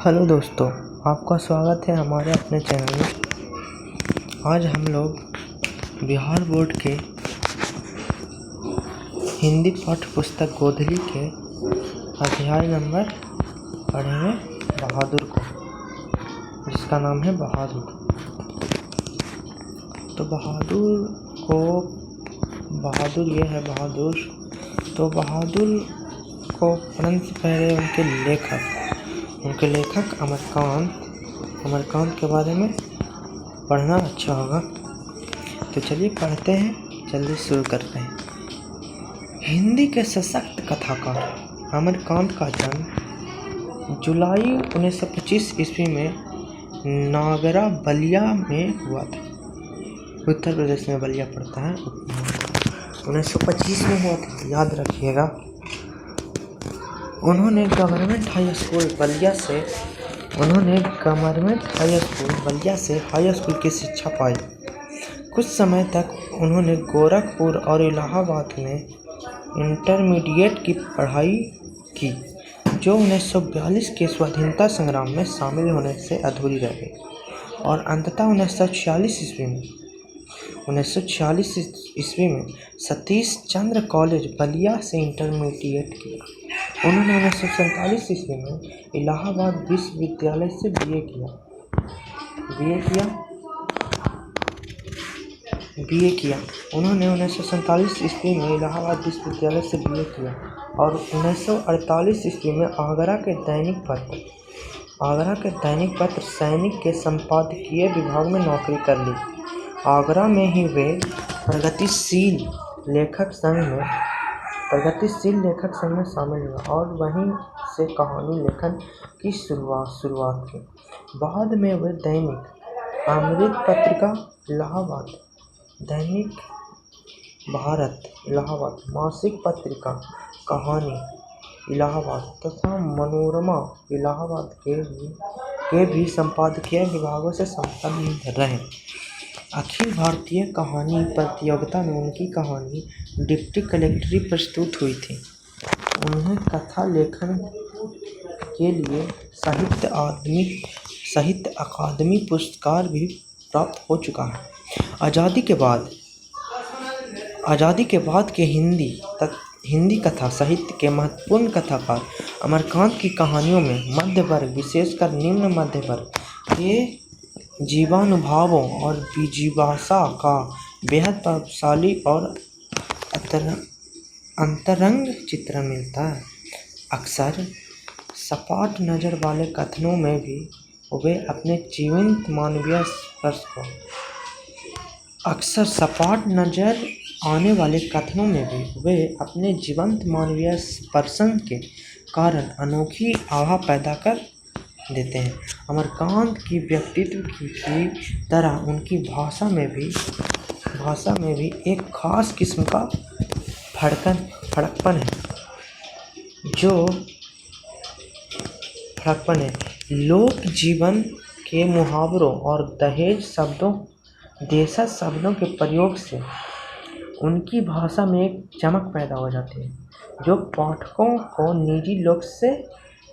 Hello दोस्तों, आपका स्वागत है हमारे अपने चैनल में। आज हम लोग बिहार बोर्ड के हिंदी पाठ्य पुस्तक गोधली के अध्याय नंबर पढ़ेंगे बहादुर को, जिसका नाम है बहादुर। तो बहादुर ये है बहादुर। तो बहादुर को पढ़ने से पहले उनके लेखक अमरकांत के बारे में पढ़ना अच्छा होगा। तो चलिए पढ़ते हैं, जल्दी शुरू करते हैं। हिंदी के सशक्त कथाकार अमरकांत का जन्म जुलाई 1925 ईस्वी में नागरा बलिया में हुआ था। उत्तर प्रदेश में बलिया पड़ता है। 1925 में हुआ था, याद रखिएगा। उन्होंने गवर्नमेंट हाई स्कूल बलिया से हाई स्कूल की शिक्षा पाई। कुछ समय तक उन्होंने गोरखपुर और इलाहाबाद में इंटरमीडिएट की पढ़ाई की, जो 1942 के स्वाधीनता संग्राम में शामिल होने से अधूरी रह गई और अंततः 1946 ईस्वी में सतीश चंद्र कॉलेज बलिया से इंटरमीडिएट किया। उन्होंने 1947 ईस्वी में इलाहाबाद विश्वविद्यालय से बीए किया। उन्होंने 1947 ईस्वी में इलाहाबाद विश्वविद्यालय से बीए किया और 1948 ईस्वी में आगरा के दैनिक पत्र सैनिक के संपादकीय विभाग में नौकरी कर ली। आगरा में ही वे प्रगतिशील लेखक संघ में शामिल हुए और वहीं से कहानी लेखन की शुरुआत की। बाद में वे दैनिक अमृत पत्रिका इलाहाबाद, दैनिक भारत इलाहाबाद, मासिक पत्रिका कहानी इलाहाबाद तथा मनोरमा इलाहाबाद के भी संपादकीय विभागों से संपन्न रहे। अखिल भारतीय कहानी प्रतियोगिता में उनकी कहानी डिप्टी कलेक्टरी प्रस्तुत हुई थी। उन्हें कथा लेखन के लिए साहित्य अकादमी पुरस्कार भी प्राप्त हो चुका है। आज़ादी के बाद के हिंदी कथा साहित्य के महत्वपूर्ण कथाकार अमरकांत की कहानियों में मध्य वर्ग, विशेषकर निम्न मध्य वर्ग के जीवानुभावों और विजिज्ञासा का बेहद प्रभावशाली और अंतरंग चित्रण मिलता है। अक्सर सपाट नज़र वाले कथनों में भी वे अपने जीवंत मानवीय स्पर्शन के कारण अनोखी आभा पैदा कर देते हैं। अमरकांत की व्यक्तित्व की तरह उनकी भाषा में भी एक खास किस्म का फड़कपन है। लोक जीवन के मुहावरों और देशज शब्दों के प्रयोग से उनकी भाषा में एक चमक पैदा हो जाती है, जो पाठकों को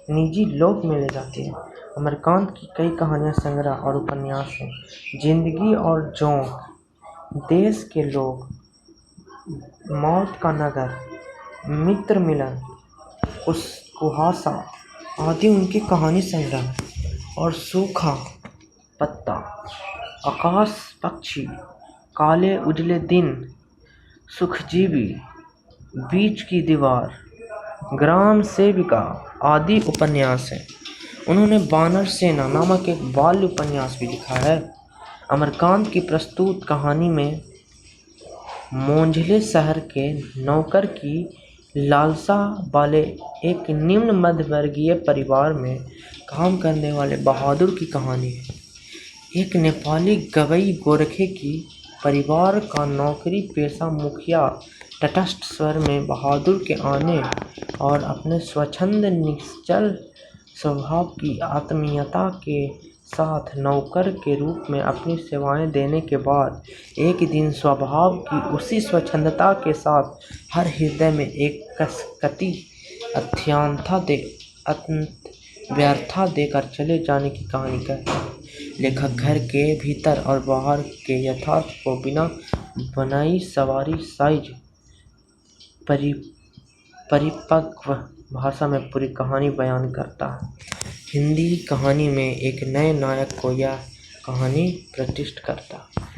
निजी लोक में ले जाती है। अमरकांत की कई कहानियाँ, संग्रह और उपन्यास हैं। जिंदगी और जोंक, देश के लोग, मौत का नगर, मित्र मिलन, कुहासा आदि उनके कहानी संग्रह। और सूखा पत्ता, आकाश पक्षी, काले उजले दिन, सुखजीवी, बीच की दीवार, ग्राम सेविका आदि उपन्यास हैं। उन्होंने बानर सेना नामक एक बाल्य उपन्यास भी लिखा है। अमरकांत की प्रस्तुत कहानी में मोंझले शहर के नौकर की लालसा वाले एक निम्न मध्यवर्गीय परिवार में काम करने वाले बहादुर की कहानी है। एक नेपाली गवई गोरखे की परिवार का नौकरी पेशा मुखिया तटस्थ स्वर में बहादुर के आने और अपने स्वच्छंद निश्चल स्वभाव की आत्मीयता के साथ नौकर के रूप में अपनी सेवाएं देने के बाद एक दिन स्वभाव की उसी स्वच्छंदता के साथ हर हृदय में एक कसकती व्यर्था देकर चले जाने की कहानी कहता है। लेखक घर के भीतर और बाहर के यथार्थ को बिना बनाई सवारी साइज परिपक्व भाषा में पूरी कहानी बयान करता है। हिंदी कहानी में एक नए नायक को यह कहानी प्रतिष्ठित करता है।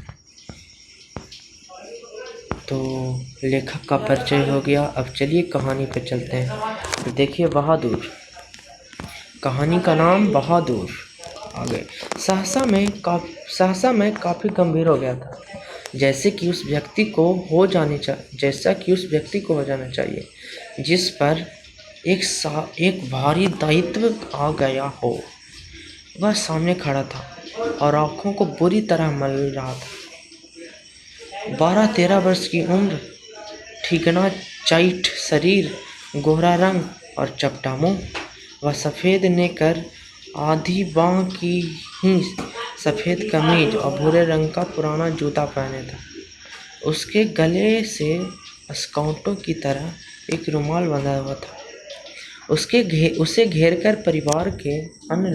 तो लेखक का परिचय हो गया। अब चलिए कहानी पे चलते हैं। देखिए, बहादुर। कहानी का नाम बहादुर। आगे। सहसा मैं काफ़ी गंभीर हो गया था, जैसा कि उस व्यक्ति को हो जाना चाहिए जिस पर एक भारी दायित्व आ गया हो। वह सामने खड़ा था और आंखों को बुरी तरह मल रहा था। 12-13 वर्ष की उम्र, ठिगना चाइट शरीर, गोरा रंग और चपटा मुँह। वह सफ़ेद नेकर, आधी बाँह की ही सफ़ेद कमीज और भूरे रंग का पुराना जूता पहने था। उसके गले से स्काउटों की तरह एक रुमाल बंधा हुआ था। उसे घेरकर परिवार के अन्य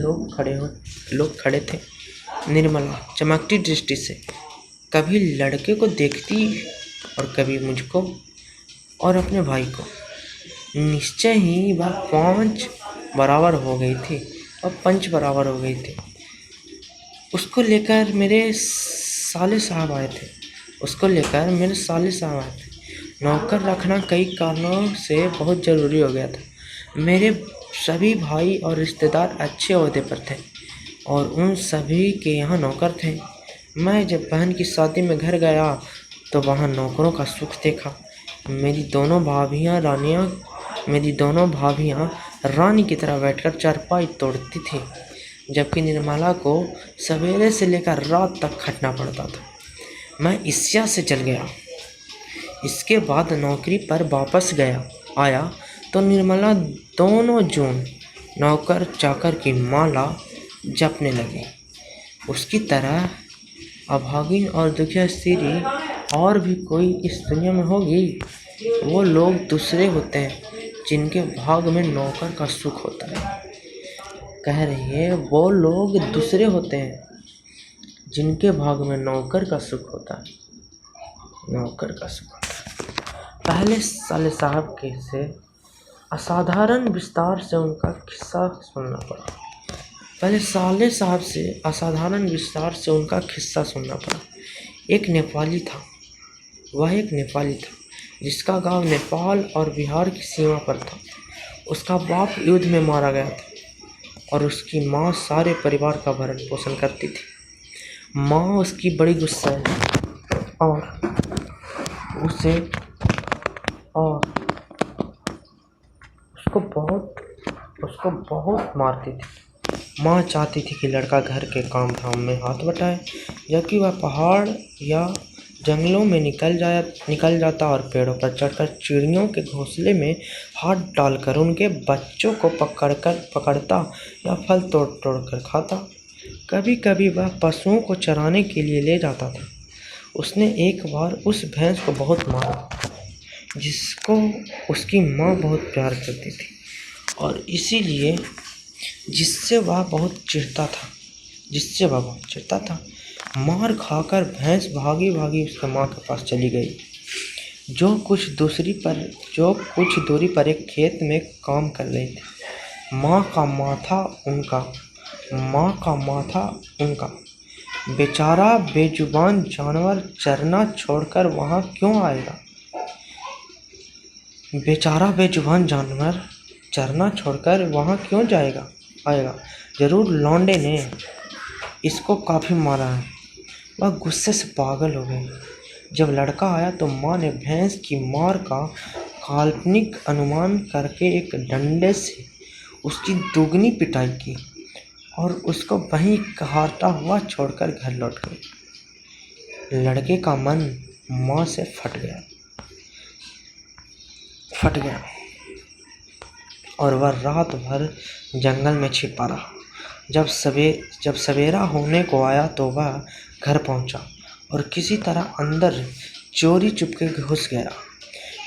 लोग खड़े थे। निर्मला चमकती दृष्टि से कभी लड़के को देखती और कभी मुझको और अपने भाई को। निश्चय ही वह 5 बराबर हो गई थी। उसको लेकर मेरे साले साहब आए थे। नौकर रखना कई कारणों से बहुत ज़रूरी हो गया था। मेरे सभी भाई और रिश्तेदार अच्छे ओहदे पर थे और उन सभी के यहाँ नौकर थे। मैं जब बहन की शादी में घर गया तो वहाँ नौकरों का सुख देखा। मेरी दोनों भाभियाँ रानी की तरह बैठकर चारपाई तोड़ती थी, जबकि निर्मला को सवेरे से लेकर रात तक खटना पड़ता था। मैं ईर्ष्या से जल गया। इसके बाद नौकरी पर वापस आया तो निर्मला दोनों जून नौकर चाकर की माला जपने लगी। उसकी तरह अभागिन और दुखिया स्त्री और भी कोई इस दुनिया में होगी। वो लोग दूसरे होते हैं जिनके भाग में नौकर का सुख होता है। कह रही है, वो लोग दूसरे होते हैं जिनके भाग में नौकर का सुख होता है। पहले साले साहब से असाधारण विस्तार से उनका किस्सा सुनना पड़ा। एक नेपाली था जिसका गांव नेपाल और बिहार की सीमा पर था। उसका बाप युद्ध में मारा गया था और उसकी माँ सारे परिवार का भरण पोषण करती थी। माँ उसकी बड़ी गुस्सा और उसको बहुत मारती थी। माँ चाहती थी कि लड़का घर के काम धाम में हाथ बटाए, जबकि वह पहाड़ या जंगलों में निकल जाता और पेड़ों पर चढ़कर चिड़ियों के घोंसले में हाथ डालकर उनके बच्चों को पकड़ता या फल तोड़ कर खाता। कभी कभी वह पशुओं को चराने के लिए ले जाता था। उसने एक बार उस भैंस को बहुत मारा जिसको उसकी माँ बहुत प्यार करती थी और इसीलिए जिससे वह बहुत चिढ़ता था। मार खाकर भैंस भागी उसके माँ के पास चली गई, जो कुछ दूरी पर एक खेत में काम कर रही थी। माँ का माथा उनका बेचारा बेजुबान जानवर चरना छोड़कर वहाँ क्यों आएगा? आएगा। जरूर लौंडे ने इसको काफ़ी मारा है। वह गुस्से से पागल हो गई। जब लड़का आया तो माँ ने भैंस की मार का काल्पनिक अनुमान करके एक डंडे से उसकी दुगनी पिटाई की और उसको वहीं कहारता हुआ छोड़कर घर लौट गई। लड़के का मन माँ से फट गया और वह रात भर जंगल में छिपा रहा। जब सवेरा होने को आया तो वह घर पहुंचा और किसी तरह अंदर चोरी चुपके घुस गया।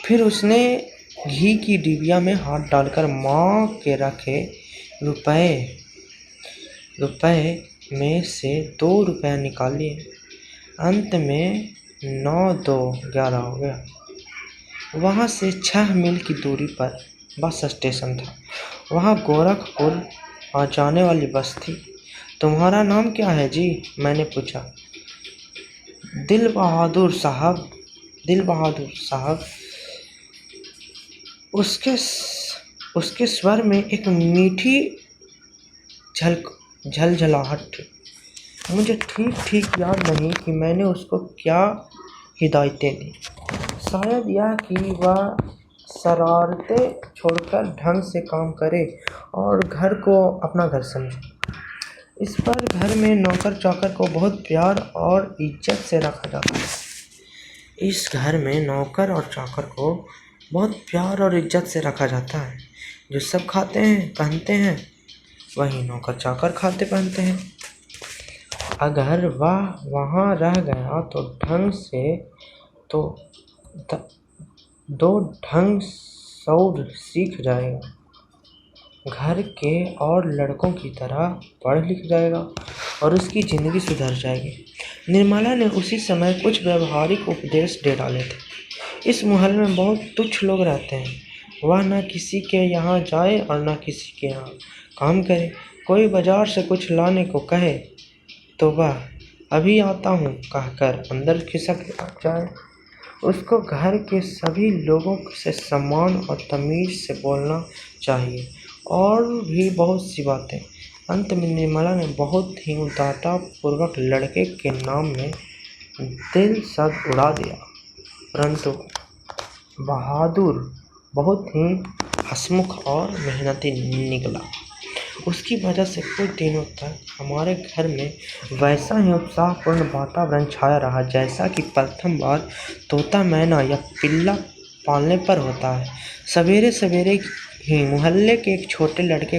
फिर उसने घी की डिबिया में हाथ डालकर माँ के रखे रुपए रुपए में से 2 रुपया निकालिए। अंत में 9 2 11 हो गया। वहाँ से 6 मील की दूरी पर बस स्टेशन था। वहाँ गोरखपुर आ जाने वाली बस थी। तुम्हारा नाम क्या है जी? मैंने पूछा। दिल बहादुर साहब। उसके स्वर में एक मीठी झलझलाहट थी। मुझे ठीक याद नहीं कि मैंने उसको क्या हिदायतें दी। शायद यह कि वह शरारतें छोड़कर ढंग से काम करे और घर को अपना घर समझे। इस पर घर में नौकर चाकर को बहुत प्यार और इज्जत से रखा जाता है। इस घर में नौकर और चाकर को बहुत प्यार और इज्जत से रखा जाता है। जो सब खाते हैं पहनते हैं, वही नौकर चाकर खाते पहनते हैं। अगर वह वहाँ रह गया तो ढंग सौर सीख जाएगा। घर के और लड़कों की तरह पढ़ लिख जाएगा और उसकी ज़िंदगी सुधर जाएगी। निर्मला ने उसी समय कुछ व्यवहारिक उपदेश दे डाले थे। इस मोहल्ले में बहुत तुच्छ लोग रहते हैं। वह न किसी के यहाँ जाए और न किसी के यहाँ काम करे। कोई बाजार से कुछ लाने को कहे तो वह अभी आता हूँ कहकर अंदर खिसक जाए। उसको घर के सभी लोगों से सम्मान और तमीज़ से बोलना चाहिए और भी बहुत सी बातें। अंत में निर्मला ने बहुत ही उदारतापूर्वक लड़के के नाम में दिल शब्द उड़ा दिया। परंतु बहादुर बहुत ही हंसमुख और मेहनती निकला। उसकी वजह से कुछ दिनों तक हमारे घर में वैसा ही उत्साहपूर्ण वातावरण छाया रहा जैसा कि प्रथम बार तोता मैना या पिल्ला पालने पर होता है। सवेरे सवेरे ही मोहल्ले के एक छोटे लड़के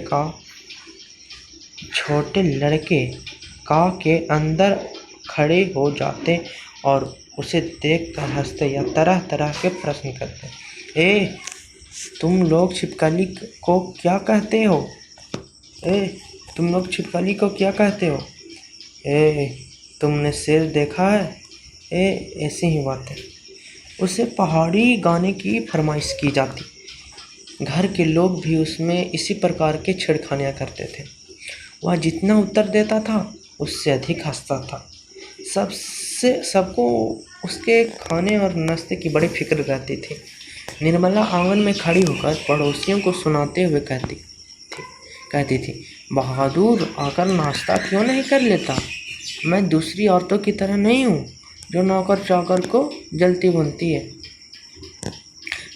के अंदर खड़े हो जाते और उसे देखकर हंसते या तरह तरह के प्रश्न करते। तुम लोग छिपकली को क्या कहते हो? तुमने शेर देखा है? ऐसी ही बातें। उसे पहाड़ी गाने की फरमाइश की जाती। घर के लोग भी उसमें इसी प्रकार के छेड़खानियाँ करते थे। वह जितना उत्तर देता था उससे अधिक हंसता था। सबको उसके खाने और नाश्ते की बड़ी फिक्र रहती थी। निर्मला आंगन में खड़ी होकर पड़ोसियों को सुनाते हुए कहती थी, बहादुर आकर नाश्ता क्यों नहीं कर लेता? मैं दूसरी औरतों की तरह नहीं हूँ जो नौकर चाकर को जलती बुनती है।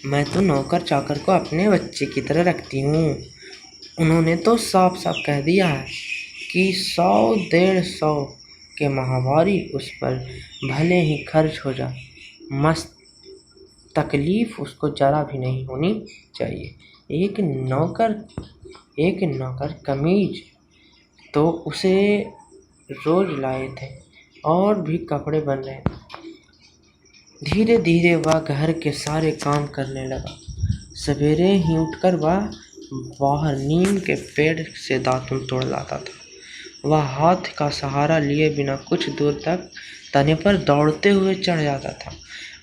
मैं तो नौकर चाकर को अपने बच्चे की तरह रखती हूँ। उन्होंने तो साफ साफ कह दिया है कि 100-150 के माहवारी उस पर भले ही खर्च हो जाए, मस्त तकलीफ उसको जरा भी नहीं होनी चाहिए। एक नौकर कमीज तो उसे रोज लाए थे और भी कपड़े बन रहे। धीरे धीरे वह घर के सारे काम करने लगा। सवेरे ही उठकर वह बाहर नीम के पेड़ से दातुन तोड़ लाता था। वह हाथ का सहारा लिए बिना कुछ दूर तक तने पर दौड़ते हुए चढ़ जाता था।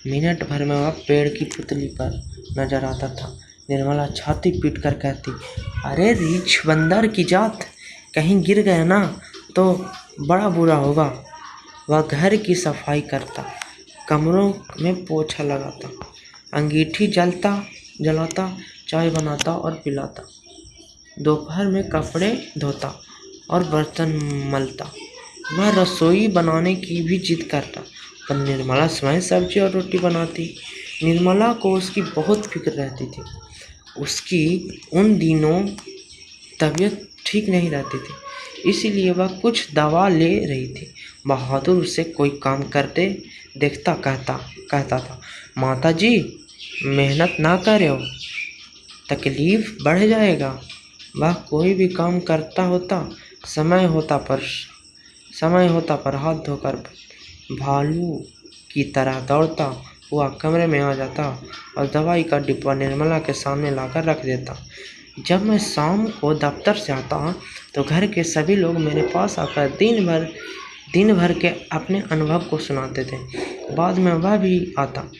मिनट भर में वह पेड़ की पुतली पर नजर आता था। निर्मला छाती पीट कर कहती, अरे रीछ बंदर की जात, कहीं गिर गया ना तो बड़ा बुरा होगा। वह घर की सफाई करता, कमरों में पोछा लगाता, अंगीठी जलाता, चाय बनाता और पिलाता। दोपहर में कपड़े धोता और बर्तन मलता। वह रसोई बनाने की भी जिद करता, पर निर्मला स्वयं सब्जी और रोटी बनाती। निर्मला को उसकी बहुत फिक्र रहती थी। उसकी उन दिनों तबीयत ठीक नहीं रहती थी, इसीलिए वह कुछ दवा ले रही थी। बहादुर उसे कोई काम करते देखता कहता था, माता जी मेहनत ना करे हो, तकलीफ बढ़ जाएगा। वह कोई भी काम करता होता, समय होता पर हाथ धोकर भालू की तरह दौड़ता हुआ कमरे में आ जाता और दवाई का डिब्बा निर्मला के सामने लाकर रख देता। जब मैं शाम को दफ्तर से आता तो घर के सभी लोग मेरे पास आकर दिन भर के अपने अनुभव को सुनाते थे। बाद में वह भी आता।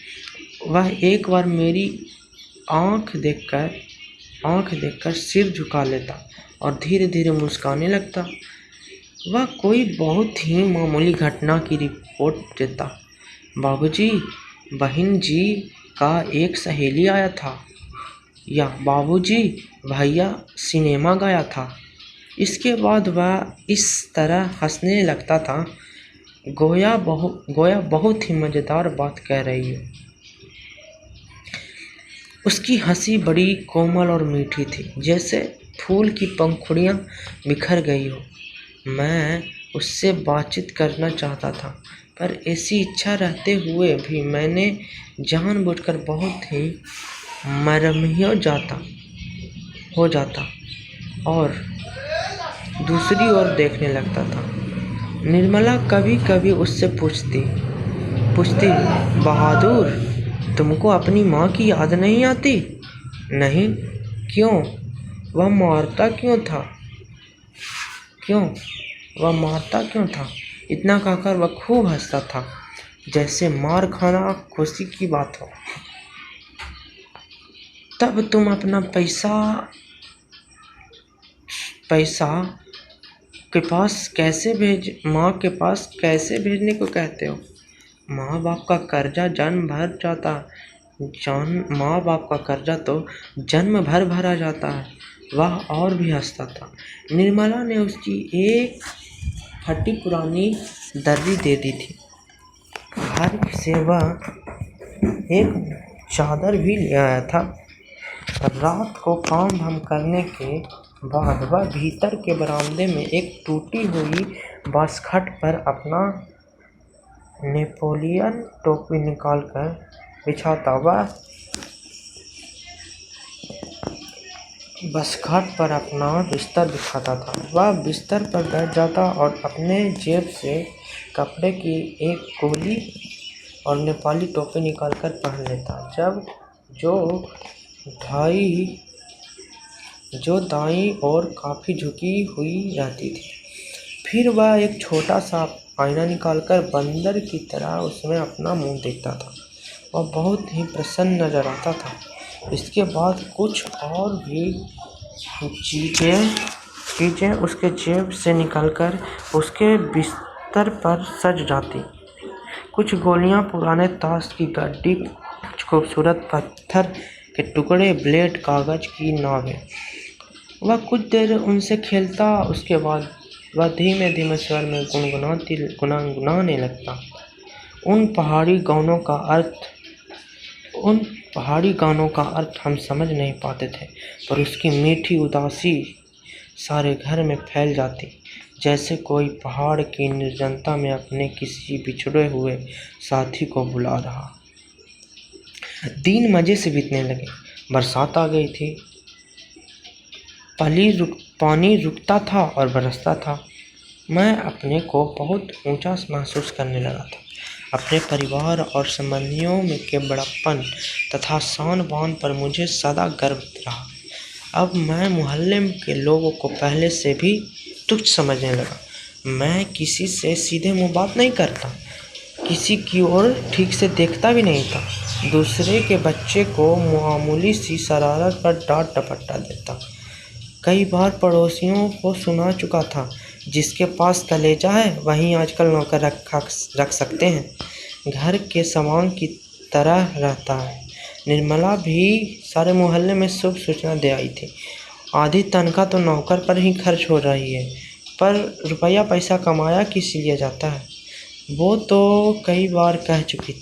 वह एक बार मेरी आंख देखकर सिर झुका लेता और धीरे धीरे मुस्कुराने लगता। वह कोई बहुत ही मामूली घटना की रिपोर्ट देता। बाबूजी, बहन जी का एक सहेली आया था, या बाबूजी, भैया सिनेमा गया था। इसके बाद वह इस तरह हंसने लगता था गोया बहुत ही मज़ेदार बात कह रही हो। उसकी हंसी बड़ी कोमल और मीठी थी, जैसे फूल की पंखुड़ियाँ बिखर गई हो। मैं उससे बातचीत करना चाहता था, पर ऐसी इच्छा रहते हुए भी मैंने जानबूझकर बहुत ही मरमियो हो जाता और दूसरी ओर देखने लगता था। निर्मला कभी कभी उससे पूछती, बहादुर, तुमको अपनी माँ की याद नहीं आती? नहीं। क्यों? वह मारता क्यों था? इतना कहकर वह खूब हंसता था, जैसे मार खाना खुशी की बात हो। तब तुम अपना पैसा माँ के पास कैसे भेजने को कहते हो? माँ बाप का कर्जा तो जन्म भर भरा जाता है। वह और भी हंसता था। निर्मला ने उसकी एक फटी पुरानी दर्री दे दी थी। घर से वह एक चादर भी ले आया था। रात को काम धाम करने के बाद वह भीतर के बरामदे में एक टूटी हुई बास्खट पर अपना नेपोलियन टोपी निकालकर बिछाता। वह बास्खट पर अपना बिस्तर बिछाता था। वह बिस्तर पर बैठ जाता और अपने जेब से कपड़े की एक गोली और नेपाली टोपी निकालकर पहन लेता, जो दाईं ओर काफ़ी झुकी हुई रहती थी। फिर वह एक छोटा सा आईना निकालकर बंदर की तरह उसमें अपना मुंह देखता था। वह बहुत ही प्रसन्न नजर आता था। इसके बाद कुछ और भी चीज़ें उसके जेब से निकलकर उसके बिस्तर पर सज जाती। कुछ गोलियां, पुराने ताश की गड्डी, कुछ खूबसूरत पत्थर के टुकड़े, ब्लेड, कागज की नावें। वह कुछ देर उनसे खेलता। उसके बाद वह धीमे धीमे स्वर में गुनगुनाने लगता। उन पहाड़ी गानों का अर्थ हम समझ नहीं पाते थे, पर उसकी मीठी उदासी सारे घर में फैल जाती, जैसे कोई पहाड़ की निर्जनता में अपने किसी बिछड़े हुए साथी को बुला रहा। दिन मज़े से बीतने लगे। बरसात आ गई थी। पानी रुकता था और बरसता था। मैं अपने को बहुत ऊंचा महसूस करने लगा था। अपने परिवार और संबंधियों में के बड़प्पन तथा शान बान पर मुझे सदा गर्व रहा। अब मैं मोहल्ले के लोगों को पहले से भी तुच्छ समझने लगा। मैं किसी से सीधे मुंह बात नहीं करता, किसी की ओर ठीक से देखता भी नहीं था। दूसरे के बच्चे को मामूली सी शरारत पर डांट डपटा देता। कई बार पड़ोसियों को सुना चुका था, जिसके पास कलेजा है वहीं आजकल नौकर रख सकते हैं। घर के सामान की तरह रहता है। निर्मला भी सारे मोहल्ले में शुभ सूचना दे आई थी। आधी तनख्वाह तो नौकर पर ही खर्च हो रही है, पर रुपया पैसा कमाया किस लिए जाता है? वो तो कई बार कह चुके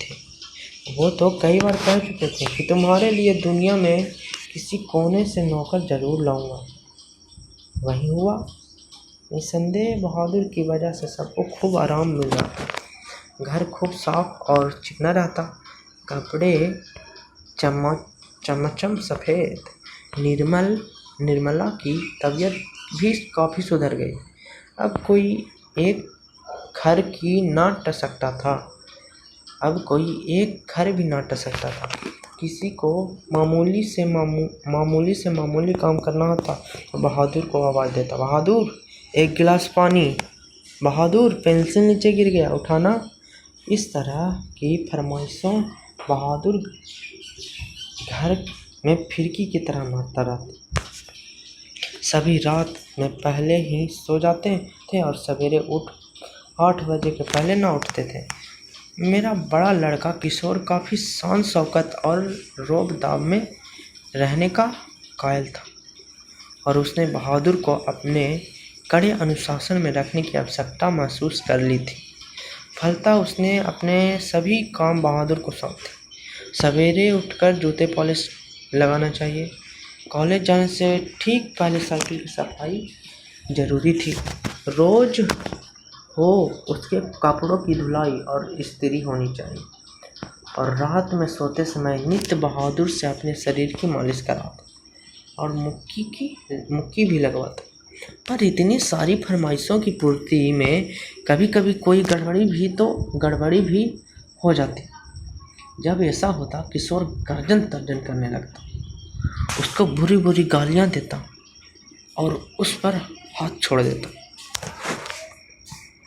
थे कि तुम्हारे लिए दुनिया में किसी कोने से नौकर जरूर लाऊंगा। वही हुआ। निसंदेह बहादुर की वजह से सबको खूब आराम मिल जाता। घर खूब साफ और चिकना रहता। कपड़े चमचम सफ़ेद। निर्मला की तबीयत भी काफ़ी सुधर गई। अब कोई एक घर भी ना टसकता था, किसी को मामूली से मामूली काम करना होता तो बहादुर को आवाज़ देता, बहादुर एक गिलास पानी, बहादुर पेंसिल नीचे गिर गया उठाना। इस तरह की फरमाइशों बहादुर घर में फिरकी की तरह मारता रहता। सभी रात में पहले ही सो जाते थे और सवेरे 8 बजे के पहले ना उठते थे। मेरा बड़ा लड़का किशोर काफ़ी शान शौकत और रोब-दाब में रहने का कायल था और उसने बहादुर को अपने कड़े अनुशासन में रखने की आवश्यकता महसूस कर ली थी। फलतः उसने अपने सभी काम बहादुर को सौंप दिए। सवेरे उठकर जूते पॉलिश लगाना चाहिए। कॉलेज जाने से ठीक पहले साइकिल की सफाई ज़रूरी थी। रोज़ हो उसके कपड़ों की धुलाई और इस्त्री होनी चाहिए और रात में सोते समय नित्य बहादुर से अपने शरीर की मालिश कराता और मुक्की भी लगवाता। पर इतनी सारी फरमाइशों की पूर्ति में कभी कभी कोई गड़बड़ी भी हो जाती। जब ऐसा होता किशोर गर्जन तर्जन करने लगता, उसको बुरी बुरी गालियाँ देता और उस पर हाथ छोड़ देता।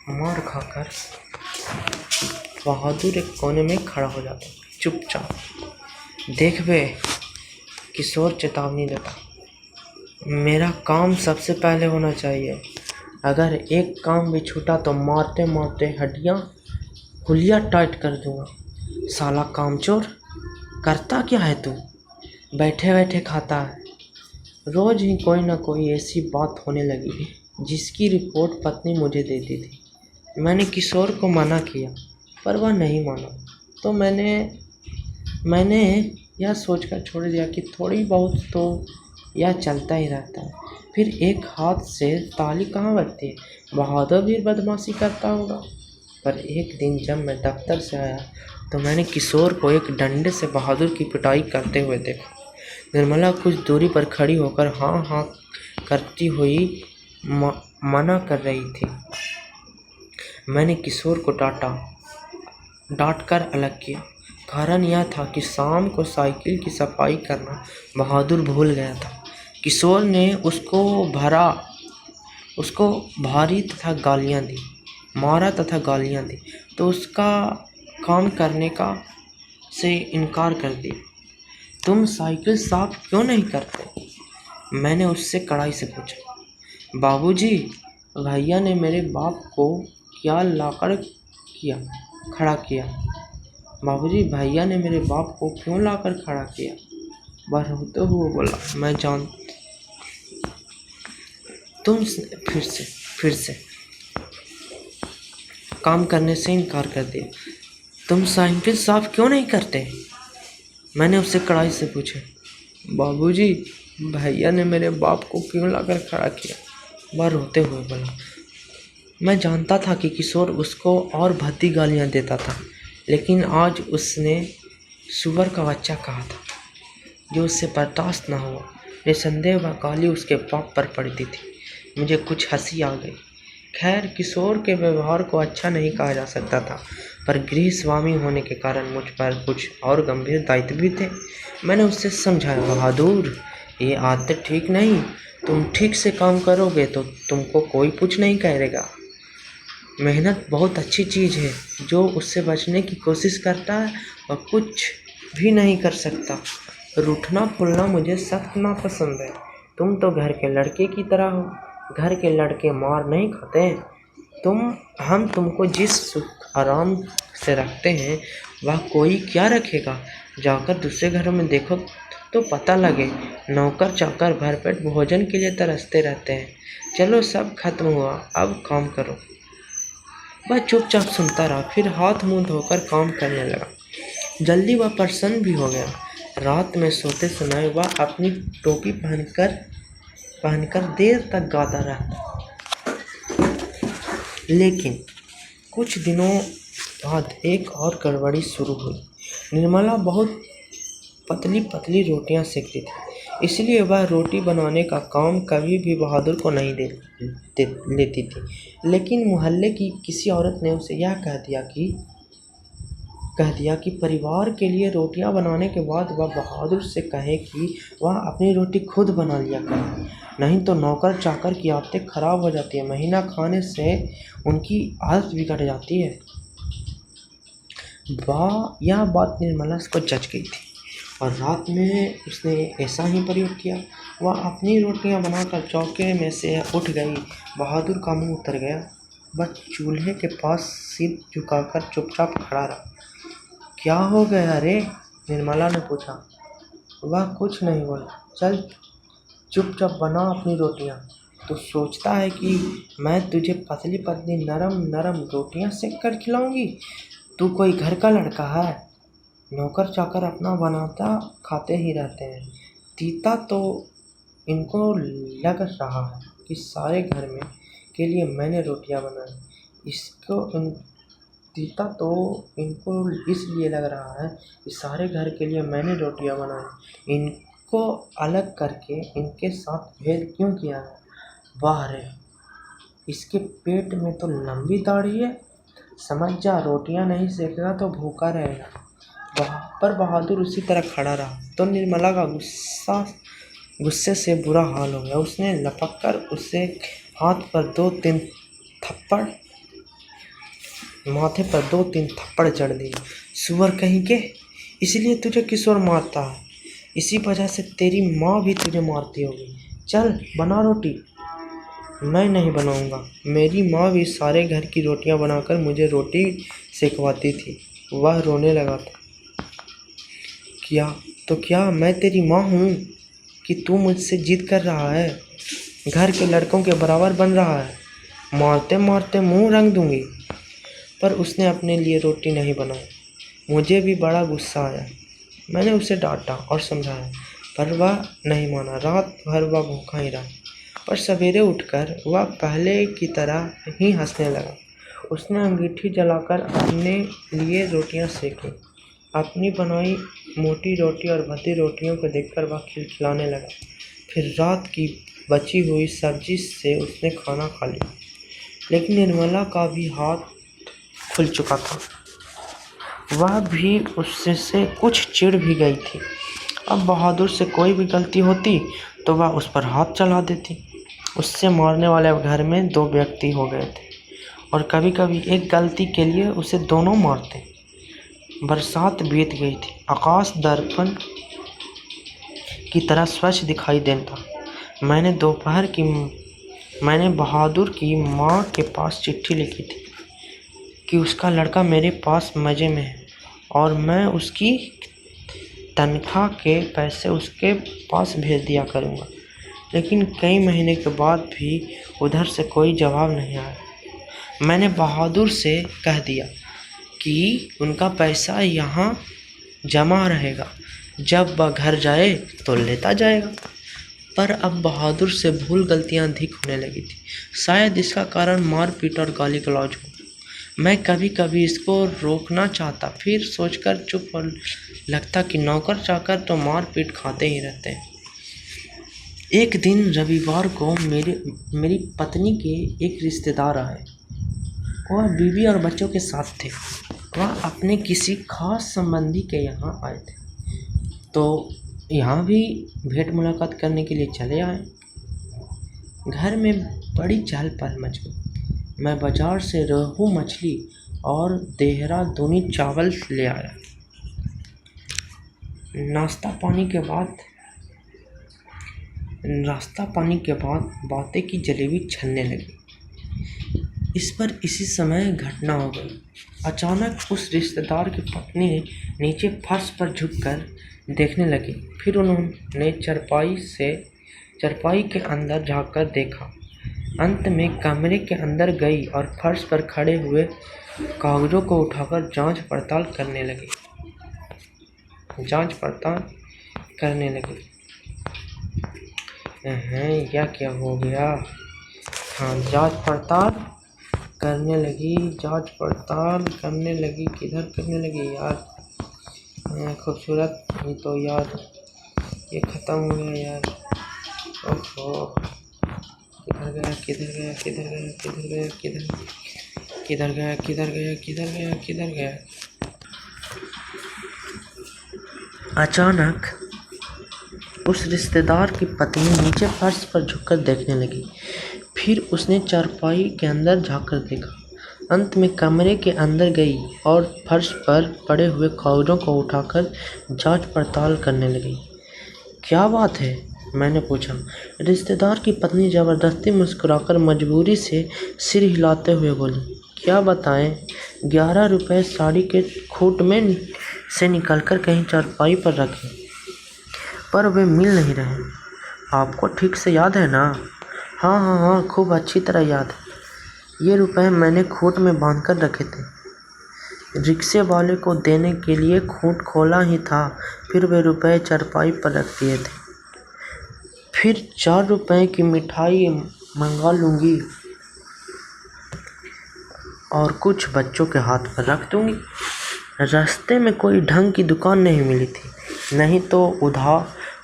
मार खाकर बहादुर एक कोने में खड़ा हो जाता, चुपचाप। देख बे, किशोर चेतावनी देता, मेरा काम सबसे पहले होना चाहिए। अगर एक काम भी छूटा तो मारते मारते हुलिया टाइट कर दूंगा। साला कामचोर, करता क्या है तू? बैठे बैठे खाता है। रोज ही कोई ना कोई ऐसी बात होने लगी जिसकी रिपोर्ट पत्नी मुझे देती थी। मैंने किशोर को मना किया पर वह नहीं माना, तो मैंने यह सोचकर छोड़ दिया कि थोड़ी बहुत तो यह चलता ही रहता है। फिर एक हाथ से ताली कहाँ बजती है, बहादुर भी बदमाशी करता होगा। पर एक दिन जब मैं दफ्तर से आया तो मैंने किशोर को एक डंडे से बहादुर की पिटाई करते हुए देखा। निर्मला कुछ दूरी पर खड़ी होकर हाँ हाँ करती हुई मना कर रही थी। मैंने किशोर को डांट कर अलग किया। कारण यह था कि शाम को साइकिल की सफाई करना बहादुर भूल गया था। किशोर ने उसको भारी तथा गालियाँ दी, मारा तथा गालियाँ दी, तो उसका काम करने का से इनकार कर दिया। तुम साइकिल साफ क्यों नहीं करते? मैंने उससे कड़ाई से पूछा। बाबूजी, भैया ने मेरे बाप को क्या लाकर खड़ा किया? बाबूजी, भैया ने मेरे बाप को क्यों लाकर खड़ा किया? वह रोते हुए बोला, मैं जान। तुम फिर से काम करने से इनकार कर दिया। तुम साइकिल साफ क्यों नहीं करते? मैंने उससे कड़ाई से पूछा। बाबूजी, भैया ने मेरे बाप को क्यों लाकर खड़ा किया? वह रोते हुए बोला। मैं जानता था कि किशोर उसको और भद्दी गालियाँ देता था, लेकिन आज उसने सुअर का बच्चा कहा था जो उससे बर्दाश्त न हुआ। निसंदेह वह गाली उसके बाप पर पड़ती थी। मुझे कुछ हंसी आ गई। खैर, किशोर के व्यवहार को अच्छा नहीं कहा जा सकता था, पर गृह स्वामी होने के कारण मुझ पर कुछ और गंभीर दायित्व भी थे। मैंने उससे समझाया, बहादुर, ये आदत ठीक नहीं। तुम ठीक से काम करोगे तो तुमको कोई कुछ नहीं कहेगा। मेहनत बहुत अच्छी चीज़ है। जो उससे बचने की कोशिश करता है वह कुछ भी नहीं कर सकता। रूठना फूलना मुझे सख्त नापसंद है। तुम तो घर के लड़के की तरह हो। घर के लड़के मार नहीं खाते हैं। हम तुमको जिस सुख आराम से रखते हैं वह कोई क्या रखेगा। जाकर दूसरे घरों में देखो तो पता लगे, नौकर चाकर भरपेट भोजन के लिए तरसते रहते हैं। चलो, सब खत्म हुआ, अब काम करो। वह चुपचाप सुनता रहा, फिर हाथ मुंह धोकर काम करने लगा। जल्दी वह प्रसन्न भी हो गया। रात में सोते समय वह अपनी टोपी पहनकर देर तक गाता रहता। लेकिन कुछ दिनों बाद एक और गड़बड़ी शुरू हुई। निर्मला बहुत पतली पतली रोटियां सेकती थी, इसलिए वह रोटी बनाने का काम कभी भी बहादुर को नहीं लेती थी। लेकिन मोहल्ले की किसी औरत ने उसे यह कह दिया कि कह दिया कि परिवार के लिए रोटियां बनाने के बाद वह बहादुर से कहे कि वह अपनी रोटी खुद बना लिया करे, नहीं तो नौकर चाकर की आदतें खराब हो जाती है, महीना खाने से उनकी हालत बिगड़ जाती है। यह बात निर्मला को जच गई थी और रात में उसने ऐसा ही प्रयोग किया। वह अपनी रोटियां बनाकर चौके में से उठ गई। बहादुर का मुंह उतर गया। वह चूल्हे के पास सिर झुकाकर चुपचाप खड़ा रहा। क्या हो गया रे? निर्मला ने पूछा। वह कुछ नहीं बोला। चल चुपचाप बना अपनी रोटियां। तू सोचता है कि मैं तुझे पतली पतली नरम नरम रोटियां सेक कर खिलाऊंगी? तू कोई घर का लड़का है? नौकर चाकर अपना बनाता खाते ही रहते हैं। तीता तो इनको लग रहा है कि सारे घर में के लिए मैंने रोटियां बनाई। तीता तो इनको इसलिए लग रहा है कि सारे घर के लिए मैंने रोटियां बनाई। इनको अलग करके इनके साथ भेद क्यों किया है? वाह रे, इसके पेट में तो लंबी दाढ़ी है। समझ जा, रोटियां नहीं सेकेगा तो भूखा रहेगा। पर बहादुर उसी तरह खड़ा रहा तो निर्मला का गुस्से से बुरा हाल हो गया। उसने लपक कर उसे माथे पर 2-3 थप्पड़ जड़ दिए। सुअर कहीं के, इसलिए तुझे किशोर मारता है। इसी वजह से तेरी माँ भी तुझे मारती होगी। चल बना रोटी। मैं नहीं बनाऊंगा। मेरी माँ भी सारे घर की रोटियां बनाकर मुझे रोटी सेकवाती थी। वह रोने लगा था। क्या मैं तेरी माँ हूँ कि तू मुझसे जिद कर रहा है? घर के लड़कों के बराबर बन रहा है। मारते मारते मुंह रंग दूंगी। पर उसने अपने लिए रोटी नहीं बनाई। मुझे भी बड़ा गुस्सा आया। मैंने उसे डांटा और समझाया, पर वह नहीं माना। रात भर वह भूखा ही रहा। पर सवेरे उठकर वह पहले की तरह ही हंसने लगा। उसने अंगीठी जलाकर अपने लिए रोटियां सेकीं। अपनी बनाई मोटी रोटी और भद्दी रोटियों को देखकर वह खिलखिलाने लगा। फिर रात की बची हुई सब्जी से उसने खाना खा लिया। लेकिन निर्मला का भी हाथ खुल चुका था। वह भी उससे कुछ चिढ़ भी गई थी। अब बहादुर से कोई भी गलती होती तो वह उस पर हाथ चला देती। उससे मारने वाले घर में 2 व्यक्ति हो गए थे और कभी कभी एक गलती के लिए उसे दोनों मारते। बरसात बीत गई थी। आकाश दर्पण की तरह स्वच्छ दिखाई देता। मैंने बहादुर की माँ के पास चिट्ठी लिखी थी कि उसका लड़का मेरे पास मज़े में है और मैं उसकी तनख्वाह के पैसे उसके पास भेज दिया करूँगा। लेकिन कई महीने के बाद भी उधर से कोई जवाब नहीं आया। मैंने बहादुर से कह दिया कि उनका पैसा यहाँ जमा रहेगा, जब वह घर जाए तो लेता जाएगा। पर अब बहादुर से भूल गलतियाँ अधिक होने लगी थी। शायद इसका कारण मारपीट और गाली गलौज हो। मैं कभी कभी इसको रोकना चाहता, फिर सोचकर चुप और लगता कि नौकर चाकर तो मारपीट खाते ही रहते हैं। एक दिन रविवार को मेरी पत्नी के एक रिश्तेदार आए। वह बीवी और बच्चों के साथ थे। वह अपने किसी खास संबंधी के यहाँ आए थे, तो यहाँ भी भेंट मुलाकात करने के लिए चले आए। घर में बड़ी चहल पहल मच गई। मैं बाजार से रोहू मछली और देहरादूनी चावल ले आया। नाश्ता पानी के बाद बातें की जलेबी छलने लगी। इसी समय घटना हो गई। अचानक उस रिश्तेदार की पत्नी नीचे फर्श पर झुककर देखने लगी। फिर उन्होंने चारपाई के अंदर झांककर देखा। अंत में कमरे के अंदर गई और फर्श पर खड़े हुए कागजों को उठाकर जांच पड़ताल करने लगी। यह क्या हो गया? हाँ, जांच पड़ताल करने लगी। किधर करने लगी यार? खूबसूरत ही तो यार, ये ख़त्म हो गया यार। ओहो, किधर गया? अचानक उस रिश्तेदार की पत्नी नीचे फर्श पर झुककर देखने लगी। फिर उसने चारपाई के अंदर झांककर देखा। अंत में कमरे के अंदर गई और फर्श पर पड़े हुए कागजों को उठाकर जांच पड़ताल करने लगी। क्या बात है? मैंने पूछा। रिश्तेदार की पत्नी जबरदस्ती मुस्कुराकर मजबूरी से सिर हिलाते हुए बोली, क्या बताएं? 11 रुपए साड़ी के खूट में से निकालकर कहीं चारपाई पर रखे, पर वे मिल नहीं रहे। आपको ठीक से याद है ना? हाँ, खूब अच्छी तरह याद है। ये रुपए मैंने खूट में बांध कर रखे थे। रिक्शे वाले को देने के लिए खूट खोला ही था, फिर वे रुपए चारपाई पर रख दिए थे। फिर 4 रुपए की मिठाई मंगा लूँगी और कुछ बच्चों के हाथ पर रख दूँगी। रास्ते में कोई ढंग की दुकान नहीं मिली थी, नहीं तो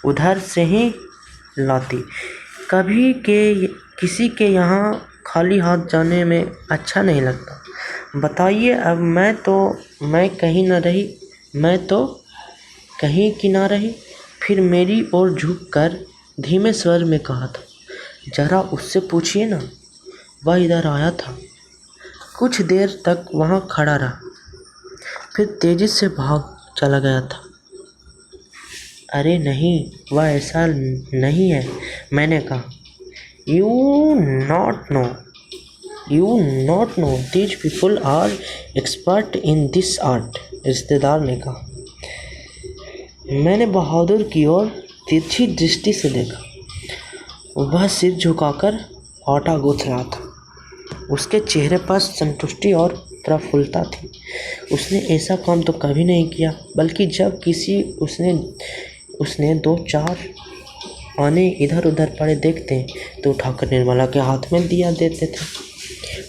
उधर से ही लाती। कभी के किसी के यहाँ खाली हाथ जाने में अच्छा नहीं लगता। बताइए अब मैं तो कहीं की ना रही। फिर मेरी ओर झुककर धीमे स्वर में कहा था, जरा उससे पूछिए ना, वह इधर आया था। कुछ देर तक वहाँ खड़ा रहा, फिर तेजी से भाग चला गया था। अरे नहीं, वह ऐसा नहीं है, मैंने कहा। You not know these people are expert in this art, रिश्तेदार ने कहा। मैंने बहादुर की ओर तिरछी दृष्टि से देखा। वह सिर झुकाकर आटा गूंथ रहा था। उसके चेहरे पर संतुष्टि और प्रफुल्लता थी। उसने ऐसा काम तो कभी नहीं किया, बल्कि जब किसी उसने 2-4 आने इधर उधर पड़े देखते तो उठाकर निर्मला के हाथ में दिया देते थे।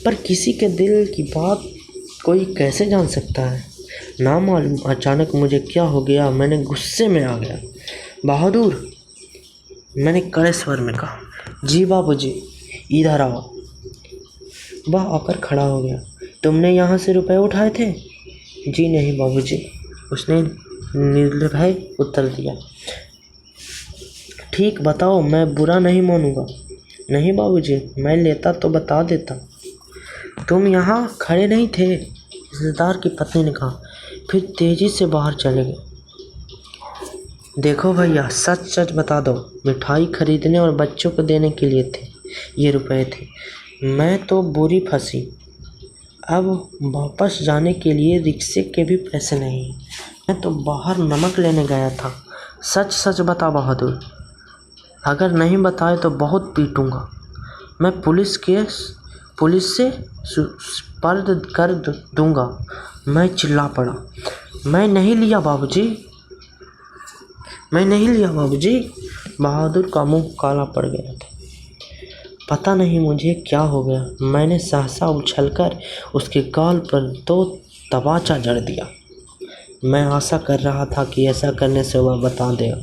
पर किसी के दिल की बात कोई कैसे जान सकता है? ना मालूम अचानक मुझे क्या हो गया, मैंने गुस्से में आ गया। बहादुर, मैंने कड़े स्वर में कहा। जी बाबूजी, इधर आओ। वह आकर खड़ा हो गया। तुमने यहाँ से रुपए उठाए थे? जी नहीं बाबूजी, उसने निर्भय उत्तर दिया। ठीक बताओ, मैं बुरा नहीं मानूंगा। नहीं बाबूजी, मैं लेता तो बता देता। तुम यहाँ खड़े नहीं थे, रिश्तेदार की पत्नी ने कहा। फिर तेजी से बाहर चले गए। देखो भैया, सच सच बता दो, मिठाई खरीदने और बच्चों को देने के लिए थे ये रुपए थे। मैं तो बुरी फंसी। अब वापस जाने के लिए रिक्शे के भी पैसे नहीं। मैं तो बाहर नमक लेने गया था। सच सच बता बहादुर, अगर नहीं बताए तो बहुत पीटूंगा। मैं पुलिस से सुपर्द कर दूंगा। मैं चिल्ला पड़ा। मैं नहीं लिया बाबूजी। बहादुर का मुंह काला पड़ गया था। पता नहीं मुझे क्या हो गया, मैंने सहसा उछलकर उसके गाल पर 2 तमाचा जड़ दिया। मैं आशा कर रहा था कि ऐसा करने से वह बता देगा।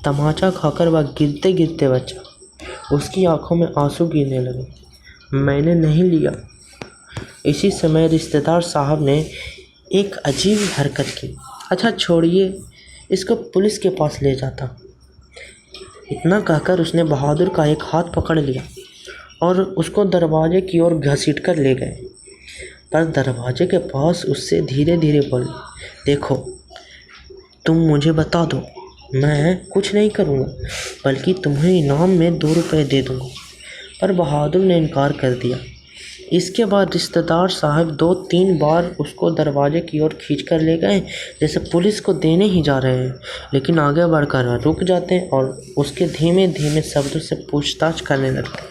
तमाचा खाकर वह गिरते गिरते बचा। उसकी आंखों में आंसू गिरने लगे। मैंने नहीं लिया। इसी समय रिश्तेदार साहब ने एक अजीब हरकत की। अच्छा छोड़िए, इसको पुलिस के पास ले जाता। इतना कहकर उसने बहादुर का एक हाथ पकड़ लिया और उसको दरवाजे की ओर घसीट कर ले गए। पर दरवाजे के पास उससे धीरे धीरे बोले, देखो, तुम मुझे बता दो, मैं कुछ नहीं करूँगा, बल्कि तुम्हें इनाम में 2 रुपए दे दूँगा। पर बहादुर ने इनकार कर दिया। इसके बाद रिश्तेदार साहब 2-3 बार उसको दरवाजे की ओर खींच कर ले गए, जैसे पुलिस को देने ही जा रहे हैं, लेकिन आगे बढ़कर रुक जाते हैं और उसके धीमे धीमे शब्दों से पूछताछ करने लगते।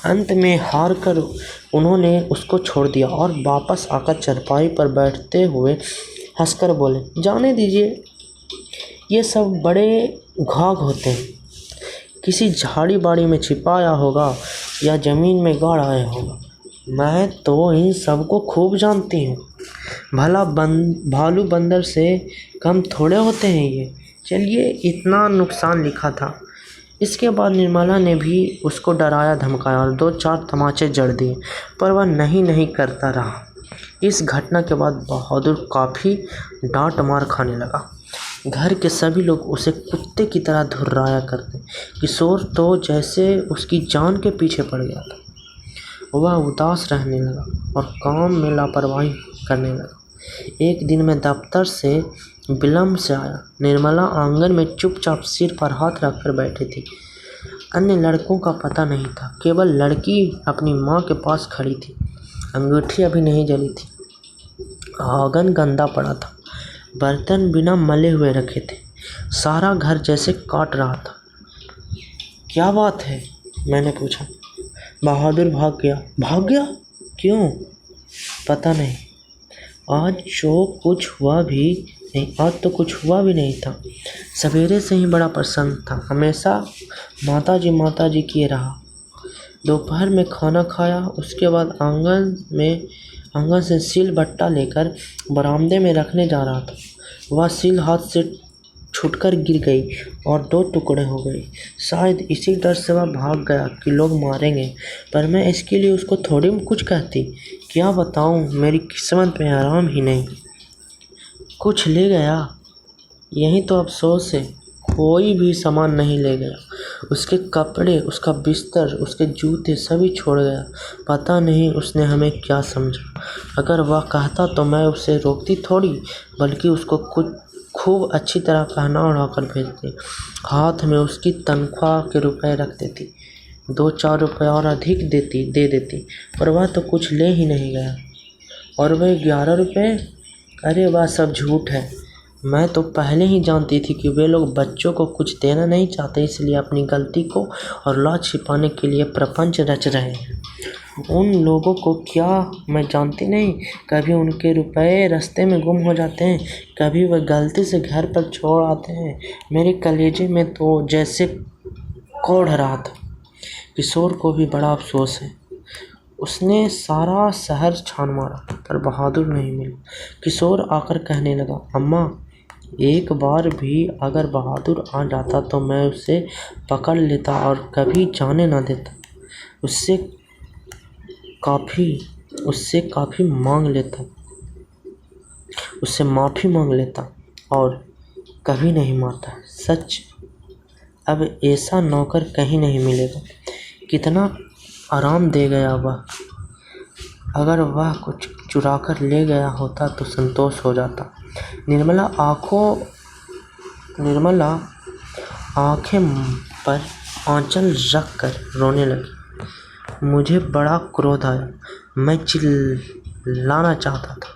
अंत में हार कर उन्होंने उसको छोड़ दिया और वापस आकर चारपाई पर बैठते हुए हंसकर बोले, जाने दीजिए, ये सब बड़े घाघ होते हैं। किसी झाड़ी बाड़ी में छिपाया होगा या ज़मीन में गाड़ आया होगा। मैं तो इन सबको खूब जानती हूँ। भला भालू बंदर से कम थोड़े होते हैं ये। चलिए, इतना नुकसान लिखा था। इसके बाद निर्मला ने भी उसको डराया धमकाया और 2-4 तमाचे जड़ दिए, पर वह नहीं करता रहा। इस घटना के बाद बहादुर काफ़ी डांट मार खाने लगा। घर के सभी लोग उसे कुत्ते की तरह धुर्राया करते। किशोर तो जैसे उसकी जान के पीछे पड़ गया था। वह उदास रहने लगा और काम में लापरवाही करने लगा। एक दिन मैं दफ्तर से विलम्ब से आया। निर्मला आंगन में चुपचाप सिर पर हाथ रखकर बैठी थी। अन्य लड़कों का पता नहीं था, केवल लड़की अपनी माँ के पास खड़ी थी। अंगूठी अभी नहीं जली थी। आंगन गंदा पड़ा था, बर्तन बिना मले हुए रखे थे। सारा घर जैसे काट रहा था। क्या बात है? मैंने पूछा। बहादुर भाग गया। भाग गया? क्यों? पता नहीं। आज तो कुछ हुआ भी नहीं था। सवेरे से ही बड़ा प्रसन्न था। हमेशा माताजी किए रहा। दोपहर में खाना खाया। उसके बाद आंगन से सिल बट्टा लेकर बरामदे में रखने जा रहा था। वह सिल हाथ से छूटकर गिर गई और 2 टुकड़े हो गई। शायद इसी डर से वह भाग गया कि लोग मारेंगे, पर मैं इसके लिए उसको थोड़ी कुछ कहती। क्या बताऊं, मेरी किस्मत में आराम ही नहीं। कुछ ले गया, यही तो अफसोस है। कोई भी सामान नहीं ले गया। उसके कपड़े, उसका बिस्तर, उसके जूते सभी छोड़ गया। पता नहीं उसने हमें क्या समझा। अगर वह कहता तो मैं उसे रोकती थोड़ी, बल्कि उसको कुछ खूब अच्छी तरह पहना उड़ाकर भेजती। हाथ में उसकी तनख्वाह के रुपए रख देती। 2-4 रुपए और अधिक दे देती, पर वह तो कुछ ले ही नहीं गया। और वह 11 रुपए? अरे वह सब झूठ है। मैं तो पहले ही जानती थी कि वे लोग बच्चों को कुछ देना नहीं चाहते, इसलिए अपनी गलती को और लाज छिपाने के लिए प्रपंच रच रहे हैं। उन लोगों को क्या मैं जानती नहीं? कभी उनके रुपए रास्ते में गुम हो जाते हैं, कभी वह गलती से घर पर छोड़ आते हैं। मेरे कलेजे में तो जैसे कोढ़ रहा था। किशोर को भी बड़ा अफसोस है। उसने सारा शहर छान मारा, पर बहादुर नहीं मिला। किशोर आकर कहने लगा, अम्मा, एक बार भी अगर बहादुर आ जाता तो मैं उसे पकड़ लेता और कभी जाने न देता। उससे काफ़ी उससे माफ़ी मांग लेता और कभी नहीं मारता। सच, अब ऐसा नौकर कहीं नहीं मिलेगा। कितना आराम दे गया वह। अगर वह कुछ चुराकर ले गया होता तो संतोष हो जाता। निर्मला आंखें पर आंचल रख कर रोने लगी। मुझे बड़ा क्रोध आया। मैं चिल्लाना चाहता था,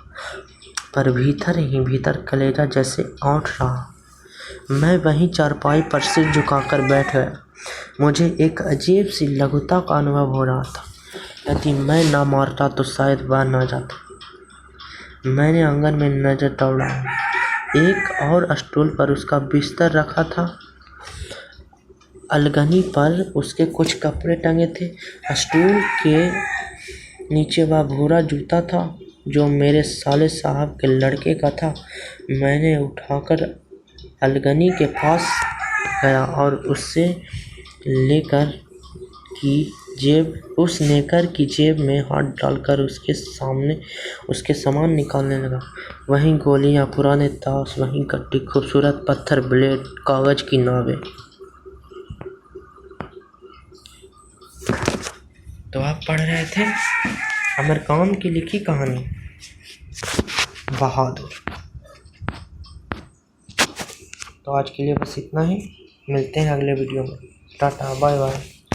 पर भीतर ही भीतर कलेजा जैसे औंठ रहा। मैं वहीं चारपाई पर सिर झुकाकर बैठ गया। मुझे एक अजीब सी लघुता का अनुभव हो रहा था। यदि मैं ना मारता तो शायद वह ना जाता। मैंने आंगन में नजर दौड़ाई। एक और स्टूल पर उसका बिस्तर रखा था। अलगनी पर उसके कुछ कपड़े टंगे थे। स्टूल के नीचे वह भूरा जूता था जो मेरे साले साहब के लड़के का था। मैंने उठाकर अलगनी के पास गया और उस नेकर की जेब में हाथ डालकर उसके सामान निकालने लगा। वहीं गोलियां, पुराने ताश, वहीं गट्टी, खूबसूरत पत्थर, ब्लेड, कागज की नावें। तो आप पढ़ रहे थे अमरकांत की लिखी कहानी बहादुर। तो आज के लिए बस इतना ही। मिलते हैं अगले वीडियो में। Tata, bye bye.